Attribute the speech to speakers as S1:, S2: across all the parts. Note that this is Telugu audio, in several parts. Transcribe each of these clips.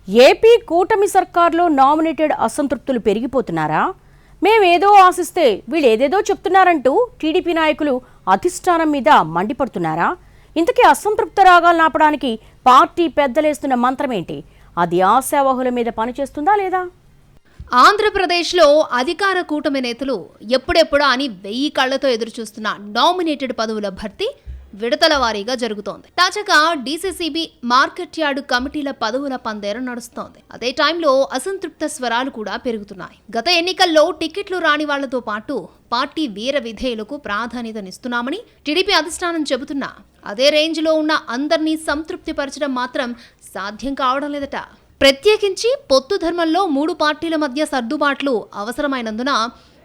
S1: ఏపీ కూటమి సర్కార్లో నామినేటెడ్ అసంతృప్తులు పెరిగిపోతున్నారా? మేమేదో ఆశిస్తే వీళ్ళు ఏదేదో చెప్తున్నారంటూ టీడీపీ నాయకులు అధిష్టానం మీద మండిపడుతున్నారా? ఇంతకీ అసంతృప్త రాగాలు నాపడానికి పార్టీ పెద్దలేస్తున్న మంత్రమేంటి? అది ఆశావహుల మీద పనిచేస్తుందా లేదా?
S2: ఆంధ్రప్రదేశ్లో అధికార కూటమి నేతలు ఎప్పుడెప్పుడా అని 1000 కళ్లతో ఎదురుచూస్తున్న నామినేటెడ్ పదవుల భర్తీ విడతల వారీగా జరుగుతోంది. తాజాగా డీసీసీబీ మార్కెట్ యార్డు కమిటీల పదవుల పందేర నడుస్తోంది. అదే టైంలో అసంతృప్త స్వరాలు కూడా పెరుగుతున్నాయి. గత ఎన్నికల్లో టికెట్లు రాని వాళ్లతో పాటు పార్టీ వీర విధేయులకు ప్రాధాన్యతనిస్తున్నామని టీడీపీ అధిష్టానం చెబుతున్నా అదే రేంజ్లో ఉన్న అందరినీ సంతృప్తి పరచడం మాత్రం సాధ్యం కావడం లేదట. ప్రత్యేకించి పొత్తు ధర్మంలో 3 పార్టీల మధ్య సర్దుబాట్లు అవసరమైనందున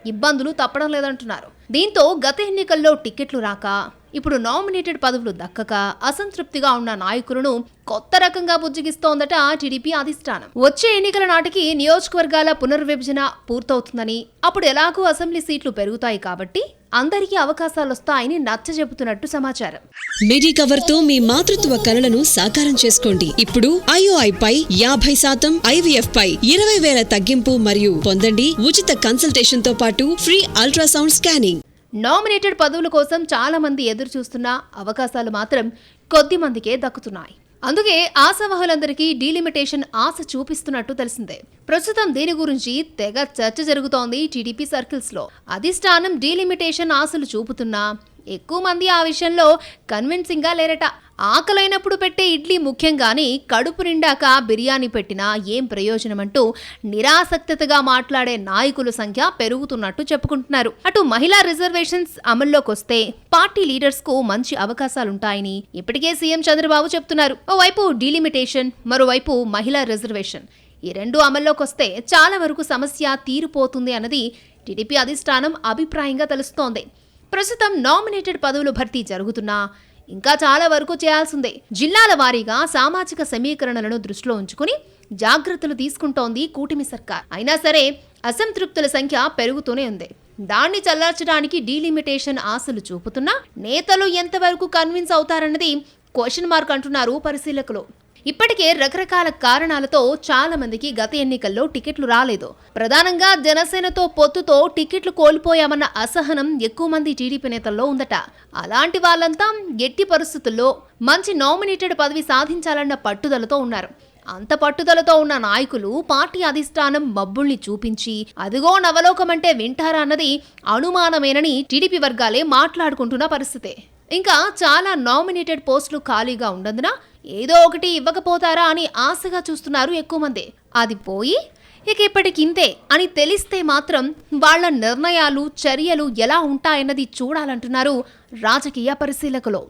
S2: ఇబ్బందులు తప్పడం లేదంటున్నారు. దీంతో గత ఎన్నికల్లో టికెట్లు రాక ఇప్పుడు నామినేటెడ్ పదవులు దక్కక అసంతృప్తిగా ఉన్న నాయకులను కొత్త రకంగా బుజ్జగిస్తోందట టీడీపీ అధిష్టానం. వచ్చే ఎన్నికల నాటికి నియోజకవర్గాల పునర్విభజన పూర్తవుతుందని, అప్పుడు ఎలాగూ అసెంబ్లీ సీట్లు పెరుగుతాయి కాబట్టి అందరికీ అవకాశాలు వస్తాయని నచ్చజెబుతున్నట్టు సమాచారం.
S3: మెడికవర్ తో మీ మాతృత్వ కలలను సాకారం చేసుకోండి. ఇప్పుడు IOI పై 50%, IVF పై 20,000 తగ్గింపు మరియు పొందండి ఉచిత కన్సల్టేషన్ తో పాటు ఫ్రీ అల్ట్రాసౌండ్ స్కానింగ్.
S2: నామినేటెడ్ పదవుల కోసం చాలా మంది ఎదురు చూస్తున్న అవకాశాలు మాత్రం కొద్ది మందికే దక్కుతున్నాయి. అందుకే ఆశావహులందరికీ డీలిమిటేషన్ ఆశ చూపిస్తున్నట్టు తెలిసిందే. ప్రస్తుతం దీని గురించి తెగ చర్చ జరుగుతోంది టీడీపీ సర్కిల్స్ లో. అధిష్టానం డీలిమిటేషన్ ఆశలు చూపుతున్నా ఎక్కువ మంది ఆ విషయంలో కన్విన్సింగ్ గా లేరట. ఆకలైనప్పుడు పెట్టే ఇడ్లీ ముఖ్యం గాని కడుపు నిండాక బిర్యానీ పెట్టినా ఏం ప్రయోజనమంటూ నిరాసక్తతగా మాట్లాడే నాయకుల సంఖ్య పెరుగుతున్నట్టు చెప్పుకుంటున్నారు. అటు మహిళా రిజర్వేషన్స్ అమల్లోకొస్తే పార్టీ లీడర్స్ కు మంచి అవకాశాలుంటాయని ఇప్పటికే సీఎం చంద్రబాబు చెప్తున్నారు. ఓవైపు డీలిమిటేషన్, మరోవైపు మహిళా రిజర్వేషన్, ఈ రెండు అమల్లోకొస్తే చాలా వరకు సమస్య తీరిపోతుంది అన్నది టీడీపీ అధిష్టానం అభిప్రాయంగా తెలుస్తోంది. ప్రస్తుతం నామినేటెడ్ పదవులు భర్తీ జరుగుతున్నా ఇంకా చాలా వరకు చేయాల్సిందే. జిల్లాల వారీగా సామాజిక సమీకరణలను దృష్టిలో ఉంచుకుని జాగ్రత్తలు తీసుకుంటోంది కూటమి సర్కార్. అయినా సరే అసంతృప్తుల సంఖ్య పెరుగుతూనే ఉంది. దాన్ని చల్లార్చడానికి డీలిమిటేషన్ ఆశలు చూపుతున్నా నేతలు ఎంతవరకు కన్విన్స్ అవుతారన్నది క్వశ్చన్ మార్క్ అంటున్నారు పరిశీలకులు. ఇప్పటికే రకరకాల కారణాలతో చాలా మందికి గత ఎన్నికల్లో టికెట్లు రాలేదు. ప్రధానంగా జనసేనతో పొత్తుతో టికెట్లు కోల్పోయామన్న అసహనం ఎక్కువ మంది టీడీపీ నేతల్లో ఉందట. అలాంటి వాళ్ళంతా ఎట్టి పరిస్థితుల్లో మంచి నామినేటెడ్ పదవి సాధించాలన్న పట్టుదలతో ఉన్నారు. అంత పట్టుదలతో ఉన్న నాయకులు పార్టీ అధిష్టానం మబ్బుల్ని చూపించి అదిగో నవలోకమంటే వింటారా అన్నది అనుమానమేనని టీడీపీ వర్గాలే మాట్లాడుకుంటున్న పరిస్థితే. ఇంకా చాలా నామినేటెడ్ పోస్టులు ఖాళీగా ఉండదునా ఏదో ఒకటి ఇవ్వకపోతారా అని ఆశగా చూస్తున్నారు ఎక్కువ మంది. అది పోయి ఇక ఇప్పటికింతే అని తెలిస్తే మాత్రం వాళ్ల నిర్ణయాలు, చర్యలు ఎలా ఉంటాయన్నది చూడాలంటున్నారు రాజకీయ పరిశీలకులు.